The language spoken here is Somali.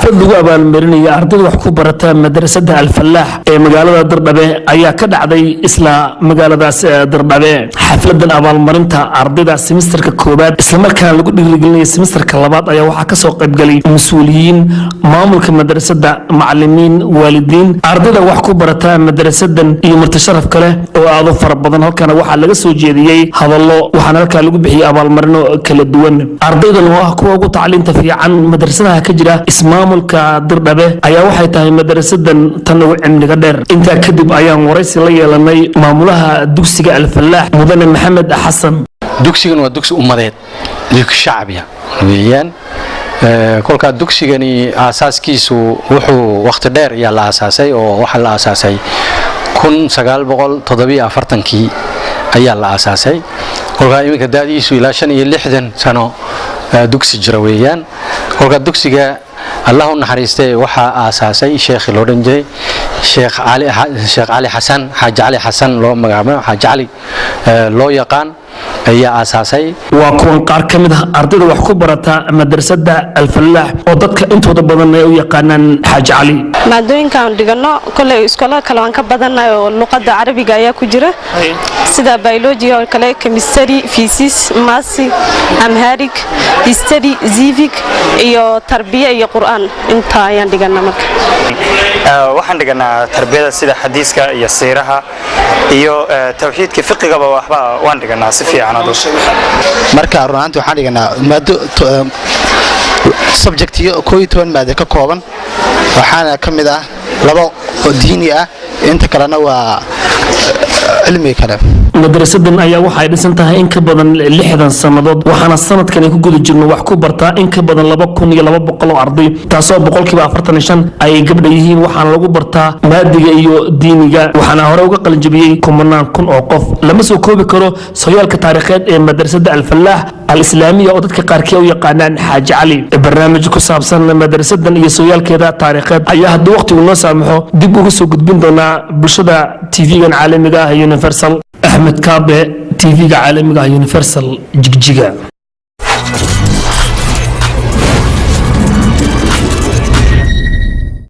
xaflad lagu abaalmarinaya ardayda wax ku barata madrasada Al-Falaax ee magaalada Dirdhabe ayaa ka dhacday isla magaaladaas Dirdhabe. xafladan abaalmarinta ardayda semesterka koobaad isla markaana lagu dhiirigelinayo semesterka labaad ayaa waxaa ka soo qayb galay mas'uuliyiin maamulka madrasada, macallimiin, waalidiin, ardayda wax ku barata madrasadan iyo marti sharaf kale oo aad u fara badan. halkan waxaa laga soo jeediyay hadallo, waxaana halka lagu bixiyay abaalmarino kala duwan. ardaydan oo ah kuwa ugu tacliinta fiican madrasadaha ka jira ismaamulka Dirdhabe ayaa waxay tahay madrasadan tan ugu cimriga dheer. intaa kadib ayaan waraysi la yeelanay maamulaha dugsiga Al-Falaax mudane Maxamed Xasan. dugsigan waa dugsi ummadeed, dugsi shacbiya weeyaan. kolka dugsigani aasaaskiisu wuxuu waqti dheer ayaa la aasaasay oo waxa la aasaasay 1947 ayaa la aasaasay. kolka iminka daadiisu ilaa 65 sano dugsi jira weeyaan. kolka dugsiga Allah u naxariistay waxa aasaasay sheekh loo dhanjay sheekh Ali Xasan, Xaaji Ali Xasan loo magacaabo, Xaaji Ali loo yaqaan ayaa aasaasay. waa kuwan qaar ka mid ah ardayda wax ku barata madrasada Al-Falaax oo dadka intooda badan ay u yaqaanaan Xaaji Ali. maadooyinkan dhigano kulay iskoolada kale waan ka badanahay oo luqadda Carabiga ayaa ku jira sida biology oo kale, chemistry, physics, maths, amharic, history, civic iyo tarbiya iyo Qur'aan. inta ayaan dhiganaa marka waxaan dhiganaa tarbiyada sida xadiiska iyo siiraha iyo tawxiidka, fiqiga waxba waan dhiganaa si fiican. marka runtii waxaan dhiganaa maado subject iyo 12 maado ka kooban, waxaana kamid ah labo oo diini ah, inta kalena waa cilmi kale. madrasadan ayaa waxay dhisan tahay in ka badan 60 sanadood, waxaana sanadkan ku guda jirno wax ku bartaa in ka badan 2200 oo arday, taasoo 45% ay gabdho yihiin. waxaana lagu bartaa maadiga iyo diiniga, waxaana hore uga qalin jabiyay kumanaan kun oo qof. lama soo koobi karo sooyaalka taariikheed ee madrasada Al-Falaax al-Islaamiya oo dadka qaarkii u yaqaanaan Xaaji Ali. barnaamij ku saabsan madrasadan iyo sooyaalkeeda taariikheed ayaa haddii waqtigu noo saamaxo dib uga soo gudbin doonaa bulshada TV-gan caalamiga ah Universal. Ahmed Kaabe, TV-ga caalamiga ah Universal, Jigjiga.